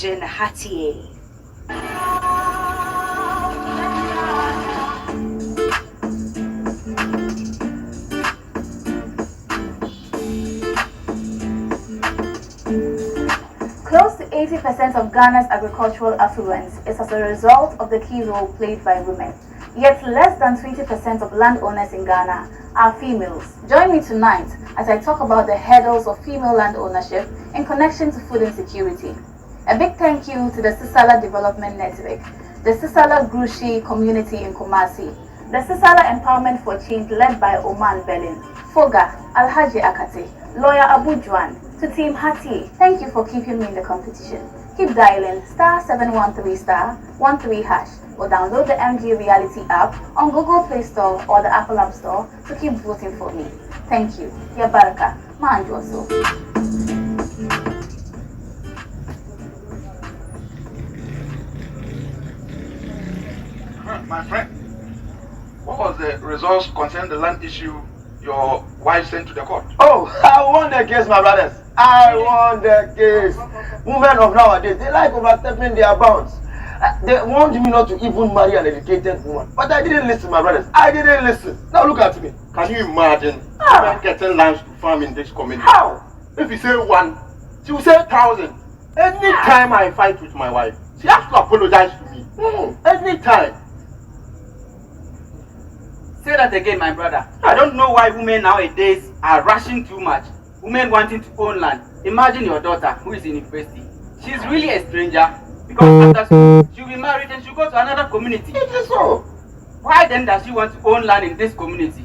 Hati. Close to 80% of Ghana's agricultural affluence is as a result of the key role played by women. Yet less than 20% of landowners in Ghana are females. Join me tonight as I talk about the hurdles of female land ownership in connection to food insecurity. A big thank you to the Sisala Development Network, the Sisala Grushi community in Kumasi, the Sisala Empowerment for Change led by Oman Belin, Foga, Alhaji Akate, Lawyer Abu Juan, to Team Hati, thank you for keeping me in the competition. Keep dialing *713*13# or download the MG Reality app on Google Play Store or the Apple App Store to keep voting for me. Thank you. Ya Baraka. Manjoso. My friend, what was the results concerning the land issue your wife sent to the court? Oh, I won the case, my brothers. I won the case. Women of nowadays, they like overstepping their bounds. They want me not to even marry an educated woman. But I didn't listen, my brothers. I didn't listen. Now look at me. Can you imagine women getting lands to farm in this community? How? If you say one, she will say 1,000. Anytime I fight with my wife, she has to apologize to me. Anytime. Say that again, my brother. I don't know why women nowadays are rushing too much. Women wanting to own land. Imagine your daughter who is in university. She's really a stranger because after school she'll be married and she'll go to another community. It is so. Why then does she want to own land in this community?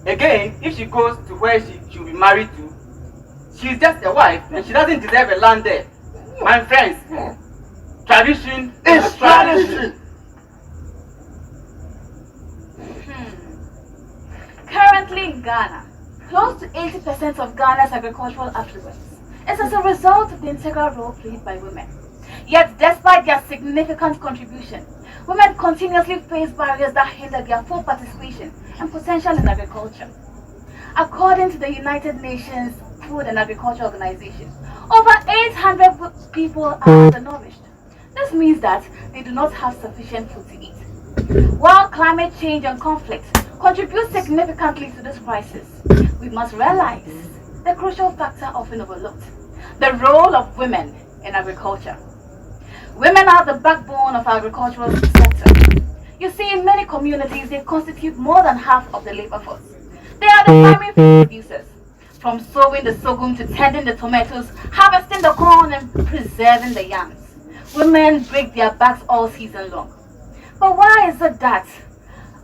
Again, if she goes to where she'll be married to, she's just a wife and she doesn't deserve a land there. My friends, tradition is tradition. Currently in Ghana, close to 80% of Ghana's agricultural affluence is as a result of the integral role played by women. Yet, despite their significant contribution, women continuously face barriers that hinder their full participation and potential in agriculture. According to the United Nations Food and Agriculture Organization, over 800 people are undernourished. This means that they do not have sufficient food to eat. While climate change and conflict contribute significantly to this crisis, we must realize the crucial factor often overlooked: the role of women in agriculture. Women are the backbone of our agricultural sector. You see, in many communities, they constitute more than half of the labor force. They are the primary food producers, from sowing the sorghum to tending the tomatoes, harvesting the corn and preserving the yams. Women break their backs all season long. But why is it that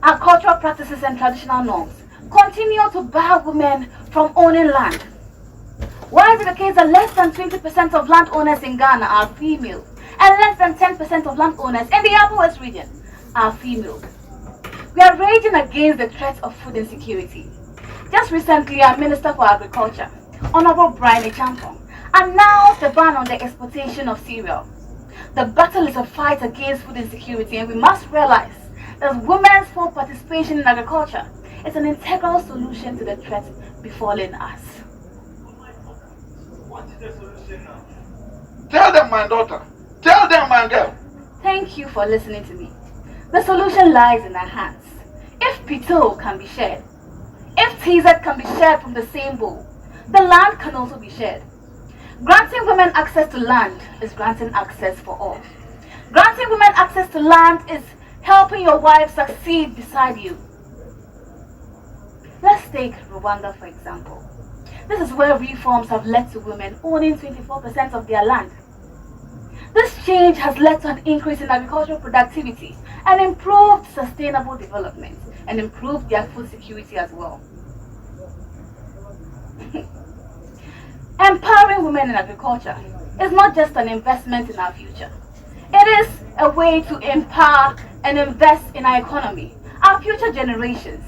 our cultural practices and traditional norms continue to bar women from owning land? Why is it the case that less than 20% of landowners in Ghana are female and less than 10% of landowners in the Upper West region are female? We are raging against the threat of food insecurity. Just recently, our Minister for Agriculture, Honorable Brian Echampong, announced the ban on the exportation of cereal. The battle is a fight against food insecurity, and we must realize that women's full participation in agriculture is an integral solution to the threat befalling us. What is the solution now? Tell them, my daughter. Tell them, my girl. Thank you for listening to me. The solution lies in our hands. If Pito can be shared, if TZ can be shared from the same bowl, the land can also be shared. Granting women access to land is granting access for all. Granting women access to land is helping your wife succeed beside you. Let's take Rwanda for example. This is where reforms have led to women owning 24% of their land. This change has led to an increase in agricultural productivity and improved sustainable development and improved their food security as well. Empowering women in agriculture is not just an investment in our future. It is a way to empower and invest in our economy, our future generations.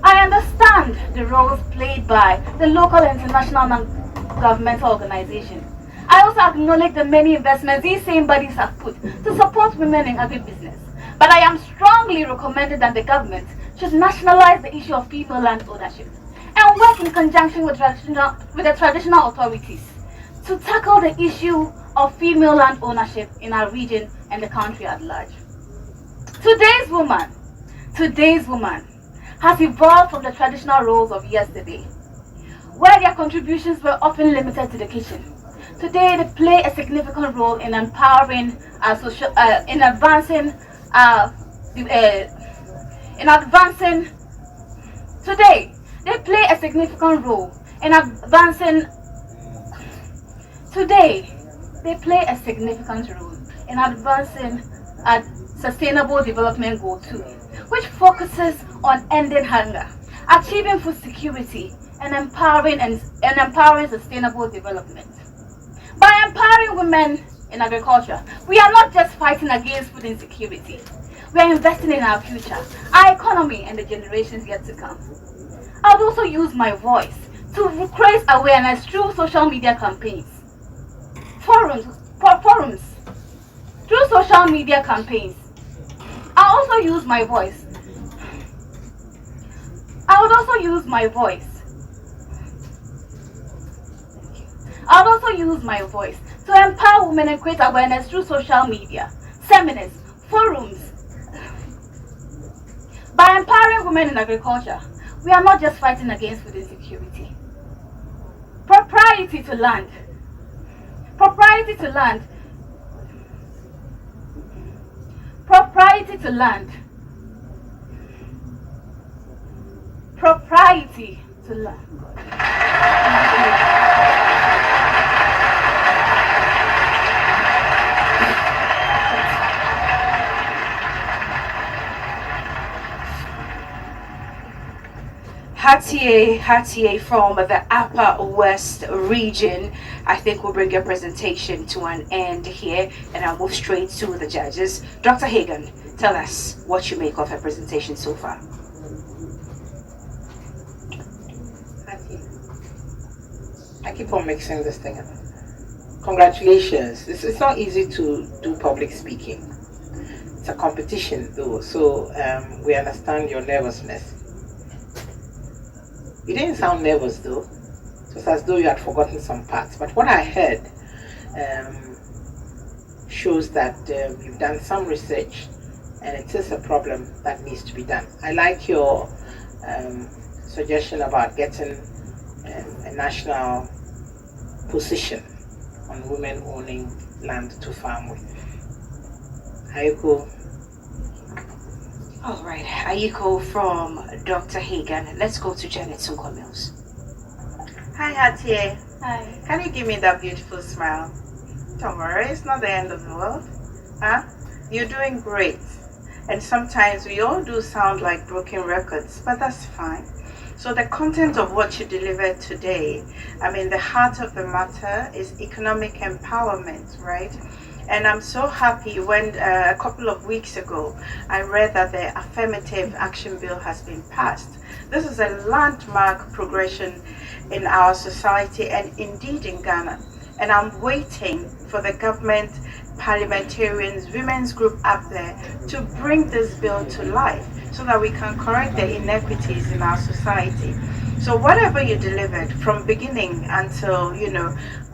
I understand the roles played by the local and international non-governmental organizations. I also acknowledge the many investments these same bodies have put to support women in agribusiness. But I am strongly recommending that the government should nationalize the issue of female land ownership and work in conjunction with the traditional authorities to tackle the issue of female land ownership in our region and the country at large. Today's woman has evolved from the traditional roles of yesterday, where their contributions were often limited to the kitchen. Today, they play a significant role in empowering in advancing. Today, they play a significant role in advancing. Today, they play a significant role in advancing a Sustainable Development Goal 2, which focuses on ending hunger, achieving food security, and empowering sustainable development. By empowering women in agriculture, we are not just fighting against food insecurity. We are investing in our future, our economy, and the generations yet to come. I would also use my voice to raise awareness through social media campaigns, forums, through social media campaigns. I would also use my voice to empower women and create awareness through social media, seminars, forums. By empowering women in agriculture, we are not just fighting against food insecurity. Propriety to land. Propriety to land. Propriety to land. Propriety to land. Hati from the Upper West region, I think we'll bring your presentation to an end here, and I'll move straight to the judges. Dr. Hagan, tell us what you make of her presentation so far. Hati, I keep on mixing this thing up. Congratulations. It's not easy to do public speaking. It's a competition though, so we understand your nervousness. You didn't sound nervous though. It was as though you had forgotten some parts. But what I heard shows that you've done some research and it is a problem that needs to be done. I like your suggestion about getting a national position on women owning land to farm with. Ayuko. All right, Ayuko from Dr. Hagan. Let's go to Janet Sunko-Mills. Hi, Hati. Hi. Can you give me that beautiful smile? Don't worry, it's not the end of the world. Huh? You're doing great. And sometimes we all do sound like broken records, but that's fine. So the content of what you delivered today, the heart of the matter is economic empowerment, right? And I'm so happy when a couple of weeks ago, I read that the Affirmative Action Bill has been passed. This is a landmark progression in our society and indeed in Ghana. And I'm waiting for the government, parliamentarians, women's group up there to bring this bill to life so that we can correct the inequities in our society. So whatever you delivered from beginning until,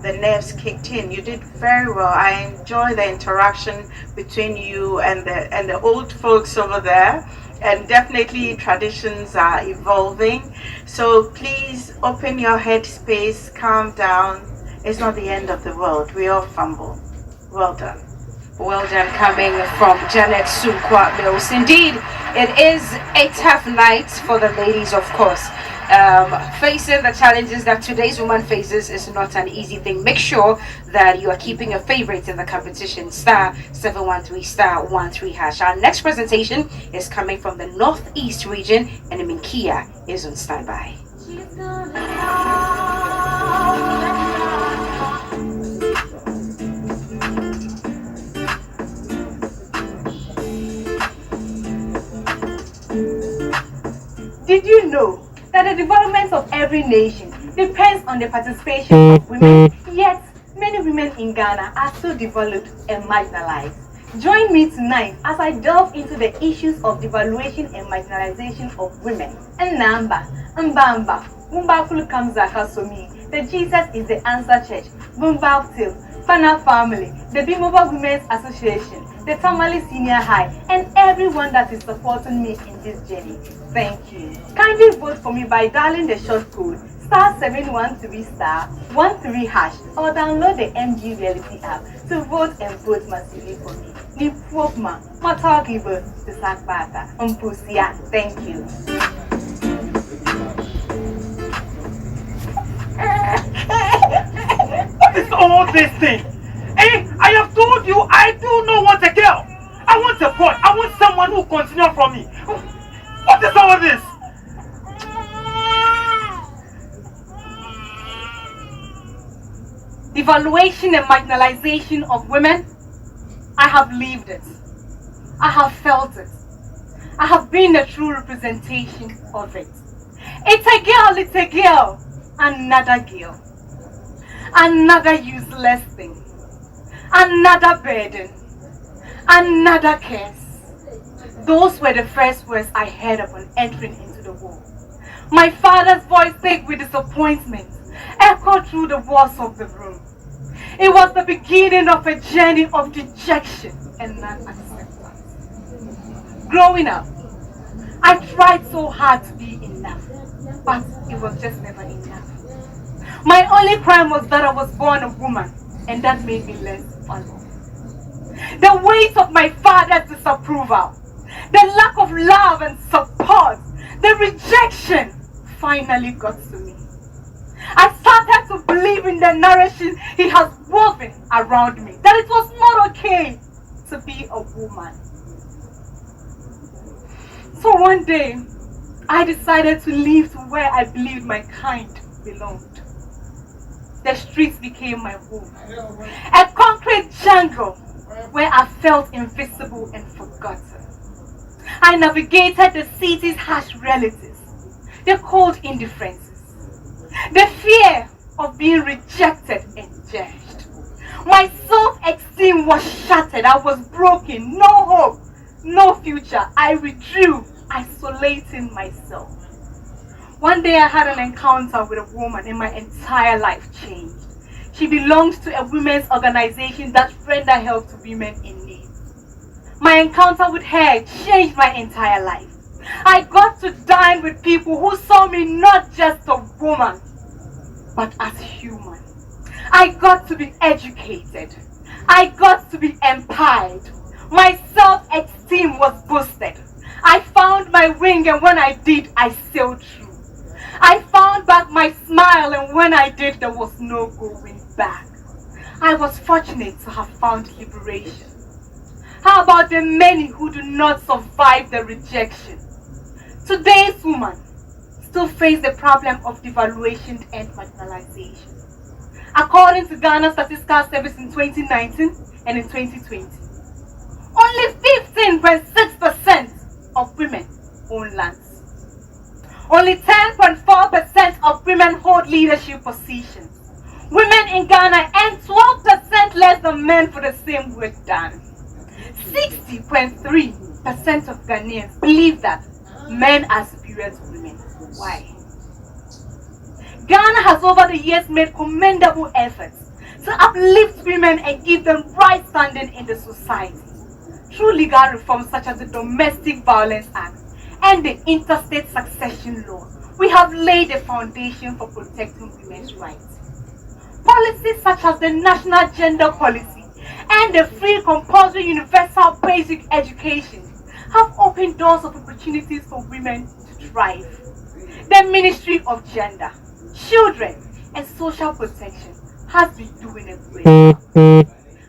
the nerves kicked in, you did very well. I enjoy the interaction between you and the old folks over there. And definitely traditions are evolving. So please open your head space, calm down. It's not the end of the world. We all fumble. Well done. Well done, coming from Janet Sunko-Mills. Indeed, it is a tough night for the ladies, of course. Facing the challenges that today's woman faces is not an easy thing. Make sure that you are keeping your favorites in the competition. *713 *13#. Our next presentation is coming from the Northeast region, and Minkia is on standby. Did you know that the development of every nation depends on the participation of women? Yet, many women in Ghana are so developed and marginalized. Join me tonight as I delve into the issues of devaluation and marginalization of women. Namba, Mbamba, Mbakulu Kamzaka Somi, the Jesus is the Answer Church, Bumbab Till, Fana family, the Bimova Women's Association, the Tamale Senior High, and everyone that is supporting me in this journey. Thank you. Kindly vote for me by dialing the short code *713*13# or download the MG Reality app to vote and vote massively for me. Nipwokma, Matakiba, the Sakbata, Umpusia. Thank you. What is all this thing? Eh? I have told you I do not want a girl. I want a boy. I want someone who will continue from me. What is all this? Devaluation and marginalization of women, I have lived it. I have felt it. I have been a true representation of it. It's a girl, another girl. Another useless thing. Another burden. Another curse. Those were the first words I heard upon entering into the world. My father's voice, thick with disappointment, echoed through the walls of the room. It was the beginning of a journey of dejection and non-acceptance. Growing up, I tried so hard to be enough, but it was just never enough. My only crime was that I was born a woman, and that made me less valuable. The weight of my father's disapproval, the lack of love and support, the rejection finally got to me. I started to believe in the narration he has woven around me, that it was not okay to be a woman. So one day, I decided to leave to where I believed my kind belonged. The streets became my home, a concrete jungle where I felt invisible and forgotten. I navigated the city's harsh realities, the cold indifferences, the fear of being rejected and judged. My self-esteem was shattered. I was broken. No hope, no future. I withdrew, isolating myself. One day I had an encounter with a woman and my entire life changed. She belongs to a women's organization that render help to women in need. My encounter with her changed my entire life. I got to dine with people who saw me not just a woman, but as human. I got to be educated. I got to be empowered. My self-esteem was boosted. I found my wing, and when I did, I sailed through. I found back my smile, and when I did, there was no going back. I was fortunate to have found liberation. How about the many who do not survive the rejection? Today's women still face the problem of devaluation and marginalization. According to Ghana Statistical Service in 2019 and in 2020, only 15.6% of women own lands. Only 10.4% of women hold leadership positions. Women in Ghana earn 12% less than men for the same work done. 60.3% of Ghanaians believe that men are superior to women. Why? Ghana has over the years made commendable efforts to uplift women and give them right standing in the society. Through legal reforms such as the Domestic Violence Act and the Interstate Succession Law, we have laid a foundation for protecting women's rights. Policies such as the National Gender Policy and the Free Compulsory Universal Basic Education have opened doors of opportunities for women to thrive. The Ministry of Gender, Children and Social Protection has been doing a great job.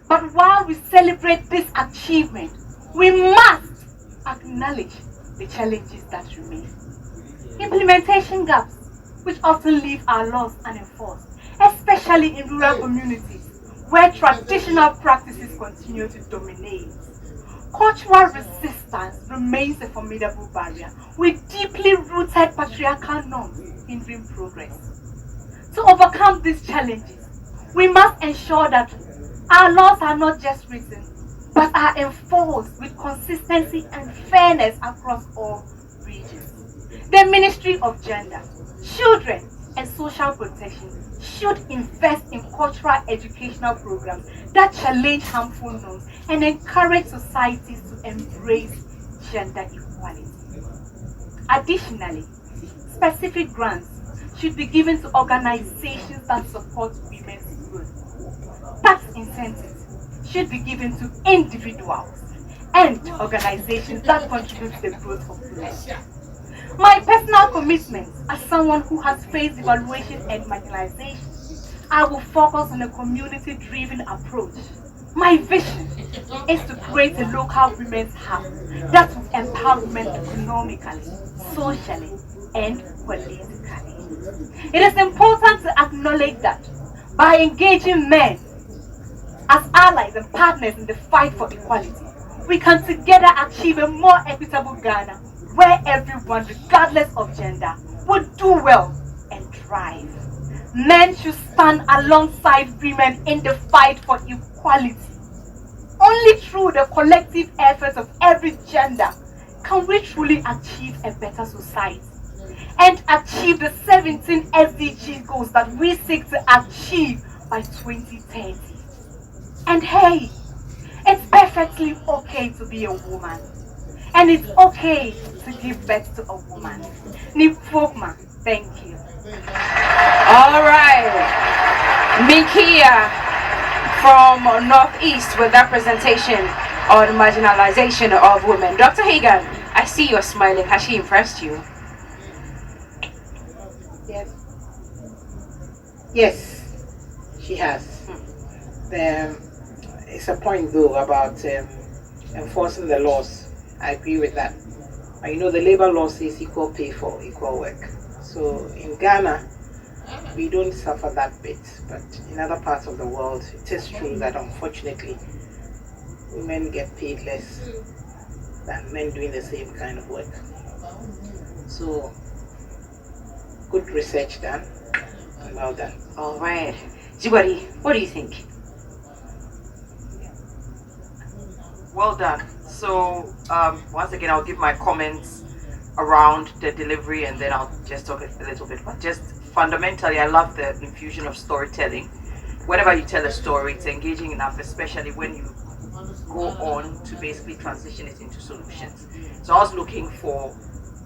But while we celebrate this achievement, we must acknowledge the challenges that remain. Implementation gaps, which often leave our laws unenforced, especially in rural communities where traditional practices continue to dominate. Cultural resistance remains a formidable barrier with deeply rooted patriarchal norms hindering progress. To overcome these challenges, we must ensure that our laws are not just written, but are enforced with consistency and fairness across all regions. The Ministry of Gender, Children and Social Protection should invest in cultural educational programs that challenge harmful norms and encourage societies to embrace gender equality. Additionally, specific grants should be given to organizations that support women's growth. Tax incentives should be given to individuals and organizations that contribute to the growth of women. My personal commitment as someone who has faced evaluation and marginalization, I will focus on a community-driven approach. My vision is to create a local women's hub that will empower women economically, socially, and politically. It is important to acknowledge that by engaging men as allies and partners in the fight for equality, we can together achieve a more equitable Ghana where everyone, regardless of gender, would do well and thrive. Men should stand alongside women in the fight for equality. Only through the collective efforts of every gender can we truly achieve a better society and achieve the 17 SDG goals that we seek to achieve by 2030. And hey, it's perfectly okay to be a woman. And it's okay to give birth to a woman. Nipopma, thank you. All right. Mikia from Northeast with that presentation on marginalization of women. Dr. Hagan, I see you're smiling. Has she impressed you? Yes, she has. It's a point though about enforcing the laws. I agree with that. But you know, the labor law says equal pay for equal work. So in Ghana, we don't suffer that bit. But in other parts of the world, it is true that unfortunately, women get paid less than men doing the same kind of work. So, good research done. And well done. All right. Jibari, what do you think? Well done. So once again, I'll give my comments around the delivery and then I'll just talk a little bit. But just fundamentally, I love the infusion of storytelling. Whenever you tell a story, it's engaging enough, especially when you go on to basically transition it into solutions. So I was looking for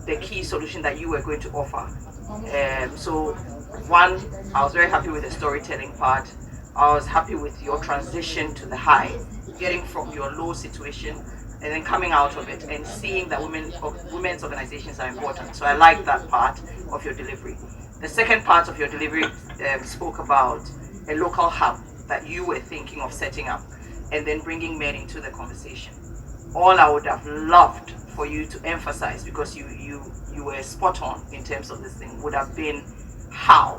the key solution that you were going to offer. So one, I was very happy with the storytelling part. I was happy with your transition to the high, getting from your low situation and then coming out of it and seeing that women's organizations are important. So I like that part of your delivery. The second part of your delivery spoke about a local hub that you were thinking of setting up and then bringing men into the conversation. All I would have loved for you to emphasize, because you were spot on in terms of this thing, would have been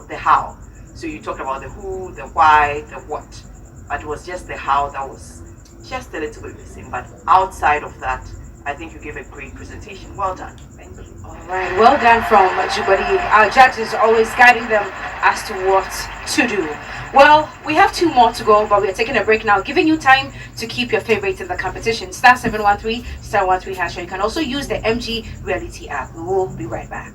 the how. So you talked about the who, the why, the what, but it was just the how that was just a little bit missing. But outside of that, I think you gave a great presentation. Well done. Thank you. All right, well done from Jibari. Our judges always guiding them as to what to do. Well, we have 2 more to go, but we are taking a break now, giving you time to keep your favorites in the competition. *713 *13#. You can also use the MG Reality app. We will be right back.